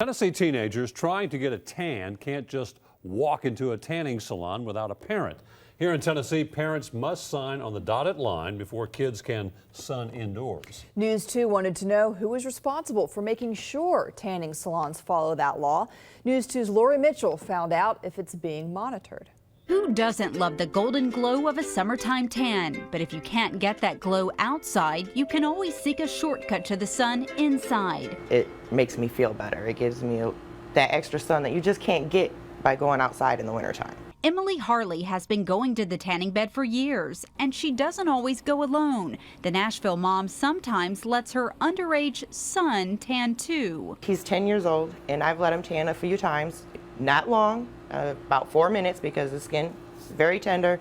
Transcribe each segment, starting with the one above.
Tennessee teenagers trying to get a tan can't just walk into a tanning salon without a parent. Here in Tennessee, parents must sign on the dotted line before kids can sun indoors. News 2 wanted to know who is responsible for making sure tanning salons follow that law. News 2's Lori Mitchell found out if it's being monitored. Who doesn't love the golden glow of a summertime tan? But if you can't get that glow outside, you can always seek a shortcut to the sun inside. It makes me feel better. It gives me that extra sun that you just can't get by going outside in the wintertime. Emily Harley has been going to the tanning bed for years, and she doesn't always go alone. The Nashville mom sometimes lets her underage son tan too. He's 10 years old, and I've let him tan a few times. Not long, about 4 minutes, because the skin is very tender,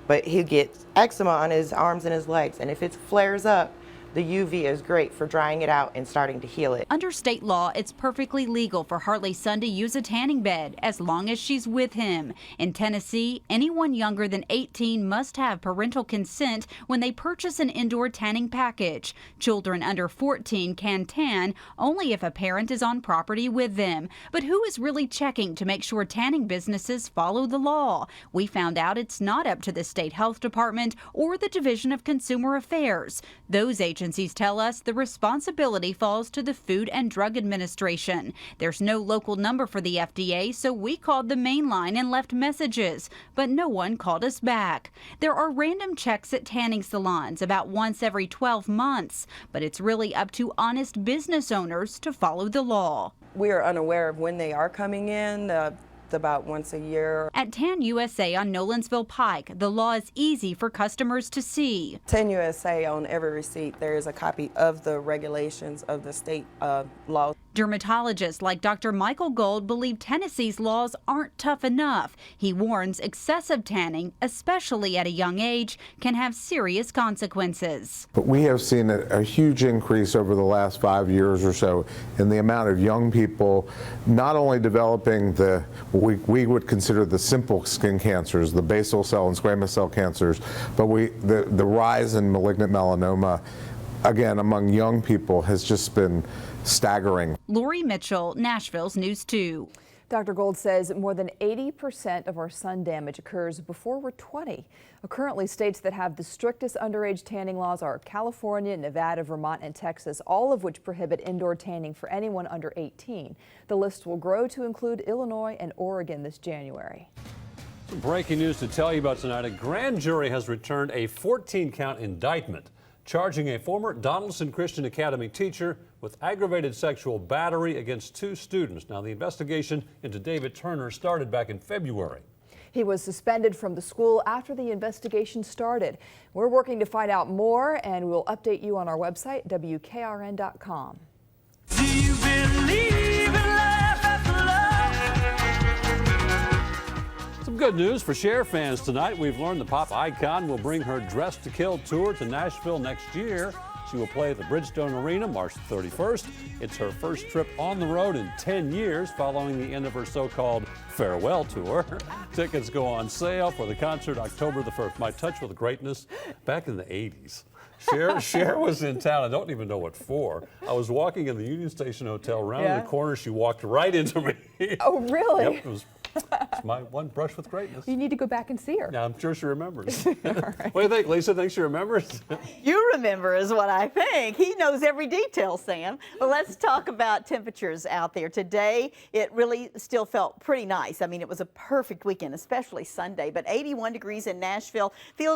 but he gets eczema on his arms and his legs, and if it flares up, the UV is great for drying it out and starting to heal it. Under state law, it's perfectly legal for Harley's son to use a tanning bed as long as she's with him. In Tennessee, anyone younger than 18 must have parental consent when they purchase an indoor tanning package. Children under 14 can tan only if a parent is on property with them. But who is really checking to make sure tanning businesses follow the law? We found out it's not up to the state health department or the Division of Consumer Affairs. Those agencies tell us the responsibility falls to the Food and Drug Administration. There's no local number for the FDA, so we called the main line and left messages, but no one called us back. There are random checks at tanning salons about once every 12 months, but it's really up to honest business owners to follow the law. We are unaware of when they are coming in. About once a year. At Tan USA on Nolensville Pike, the law is easy for customers to see. Tan USA, on every receipt, there is a copy of the regulations of the state law. Dermatologists like Dr. Michael Gold believe Tennessee's laws aren't tough enough. He warns excessive tanning, especially at a young age, can have serious consequences. But we have seen a huge increase over the last 5 years or so in the amount of young people not only developing we would consider the simple skin cancers, the basal cell and squamous cell cancers, but the rise in malignant melanoma, again, among young people has just been staggering. Lori Mitchell, Nashville's News 2. Dr. Gold says more than 80% of our sun damage occurs before we're 20. Currently, states that have the strictest underage tanning laws are California, Nevada, Vermont, and Texas, all of which prohibit indoor tanning for anyone under 18. The list will grow to include Illinois and Oregon this January. Some breaking news to tell you about tonight. A grand jury has returned a 14-count indictment charging a former Donaldson Christian Academy teacher with aggravated sexual battery against 2 students. Now, the investigation into David Turner started back in February. He was suspended from the school after the investigation started. We're working to find out more, and we'll update you on our website, WKRN.com. Do you believe in life after love? Some good news for Cher fans tonight. We've learned the pop icon will bring her Dress to Kill tour to Nashville next year. She will play at the Bridgestone Arena March 31st. It's her first trip on the road in 10 years following the end of her so-called farewell tour. Tickets go on sale for the concert October the 1st. My touch with greatness back in the 80s. Cher was in town. I don't even know what for. I was walking in the Union Station Hotel. Around the corner, she walked right into me. Oh, really? Yep, it's my one brush with greatness. You need to go back and see her. Yeah, I'm sure she remembers. Right. What do you think, Lisa? Think she remembers? You remember is what I think. He knows every detail, Sam. Well, let's talk about temperatures out there. Today, it really still felt pretty nice. I mean, it was a perfect weekend, especially Sunday, but 81 degrees in Nashville feels